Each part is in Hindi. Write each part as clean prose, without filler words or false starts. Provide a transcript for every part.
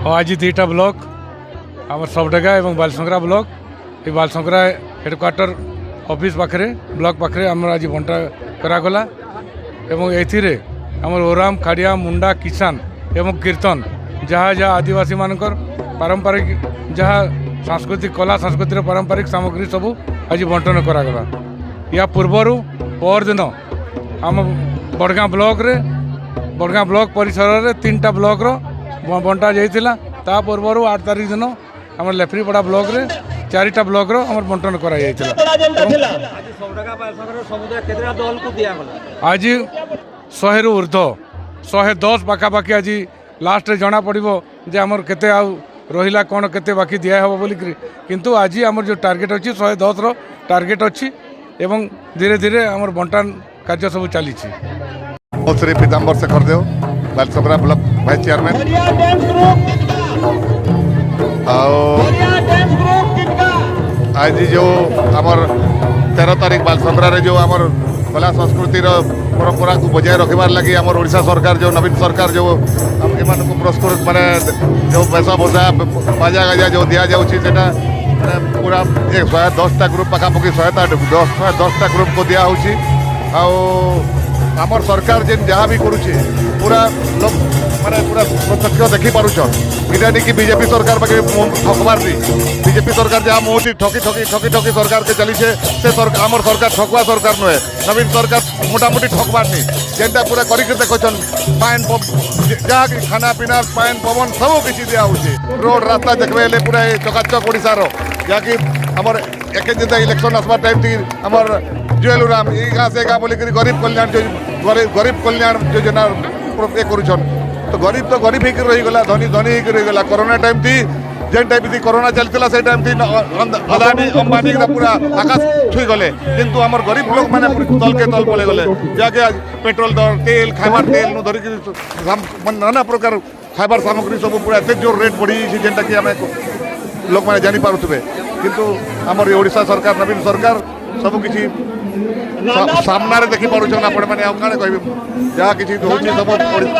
और आज दुईटा ब्लॉक आम सबडेगा और बालसंगरा ब्लॉक ये बालसंगरा हेडक्वार्टर ऑफिस पाखे ब्लॉक पाखे आम आज बंटा करागला एवं एथिरे आम ओराम खाड़िया मुंडा किसान एवं कीर्तन जहाँ जहाँ आदिवासी मानकर पारंपरिक जहाँ सांस्कृतिक कला संस्कृतिर पारंपरिक सामग्री सबू आज बंटन करागला या पूर्वर पर दिन आम बड़गाँ ब्लॉक परिसर में 3टा ब्लॉक बंटा जाइला ता पूर्वर 8 तारीख दिन आम लेफ्रीपड़ा ब्लॉक रे 4टा ब्लॉक आम बंटन कर आज 100 रु ऊर्ध 110 पाखापाखि आज लास्ट जना पड़ो जे आमर केते रहिला कौन केते बाकी दिया हे बोली किंतु आज आमर जो टार्गेट अच्छी 110 रो टार्गेट अच्छी एवं धीरे धीरे आमर बंटन कार्य सब चली श्री पीताम्बर शेखर देव बालसंगरा ब्लॉक वाइस चेयरमैन आज जो आमर 13 तारीख बालसंगरा रे जो आमर कला संस्कृतिर परंपरा को बजाय रखबार लगी आमर ओडिशा सरकार जो नवीन सरकार जो को पुरस्कृत माने जो पैसा भोसा बाजा गाजा जो दिया जाऊँगी पूरा 110टा ग्रुप पाखापाखि 110टा ग्रुप को दिया होची आमर सरकार जेन जहाँ भी करुचे पूरा लोग माने पूरा प्रत्यक्ष देखी पारुछन इटा नहीं कि बीजेपी सरकार पाखे ठकबार नहीं बीजेपी सरकार जहाँ मुँह ठकी ठकी ठकी ठकी सरकार के चली से आमर सरकार ठकवा सरकार नुहे नवीन सरकार मोटामोटी ठकबार नहीं जेनटा पूरा करके देखन पान जहाँ कि खाना पीना पान पवन सब किसी दिया होची रोड रास्ता देखबे पूरा चकाचक ओडिशार जहाँकि आमर एक इलेक्शन आसबार टाइम थी आमर जुएल राम ये गाँ से गाँ बोलिक गरीब कल्याण योजना ये करुछन तो गरीब ही रहीगला धनी धनी ही रहीगला कोरोना टाइम थी जेन टाइम थी कोरोना चलता से टाइम थी अदानी अंबानी पूरा आकाश छुई गले किंतु आमर गरीब लोग मैंने तल के तल पड़े गले जाके पेट्रोल दर तेल खाइबार तेल नु धरिक नाना प्रकार खाइबार सामग्री सब पूरा एत जोर रेट बढ़ी जेनटा कि आम लोक मैंने जानी पारुथिबे किंतु आमर ओडिशा सरकार नवीन सरकार सब किसी सामना देखी पार्छन आपण मैंने कौन कह जहाँ कि सब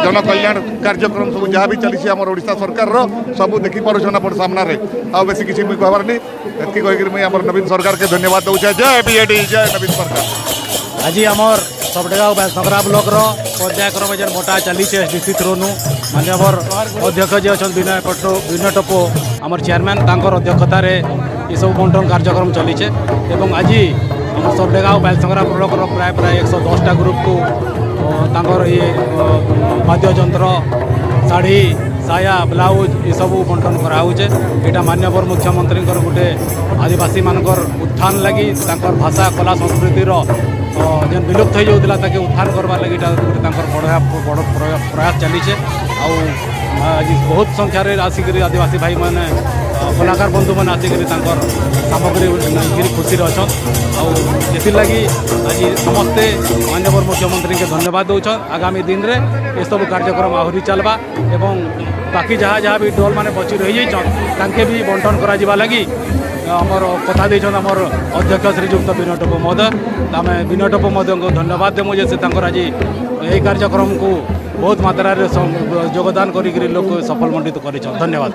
जन कल्याण कार्यक्रम सब जहाँ भी चली आम ओडिशा सरकार सब देखी पार्छन आप सामना आ बेसी किसी मुझे कहबार नहीं एति कहीकि मुझे आम नवीन सरकार के धन्यवाद दूचे जय बीजेडी जय नवीन सरकार आज आमर सबडेगा बालसंगरा ब्लॉक पर्यायक्रम जेन बटा चली एसडीसी थ्रू मानवर अध्यक्ष जी अच्छा विनय टपो आमर चेयरमैन तांकर अध्यक्षतार ये सब बंटन कार्यक्रम चली आज आम सबडेगा बालसंगरा ब्लॉक प्राय प्राय 110टा ग्रुप को तांकर ये वाद्य यंत्र शाढ़ी साया ब्लाउज ये सब बंटन कराऊे यहाँ माननीय मुख्यमंत्री गोटे आदिवासी मानकर उत्थान लगी तांकर भाषा कला संस्कृतिर जेन विलुप्त हो जाऊला ताके उत्थान करवा लगी बड़ प्रयास चली आज बहुत संख्यार आसिक आदिवासी भाई मैंने कलाकार बंधु मैंने आसिक सामग्री नहीं खुशी अच्छा लगी आज समस्ते माननीय मुख्यमंत्री के धन्यवाद दौन आगामी दिन में ये सब कार्यक्रम आहरी चलवा एवं बाकी जहाँ जहाँ भी डोल मैंने बची रही जाइए भी बंटन करा लगी आमर कथा देछन आमर अध्यक्ष श्रीजुक्त विनय टपो महोदय आम विनय टपो महोदय को धन्यवाद देमु जे से आज यही कार्यक्रम को बहुत मात्रा योगदान करी लोक सफल मंडित कर धन्यवाद।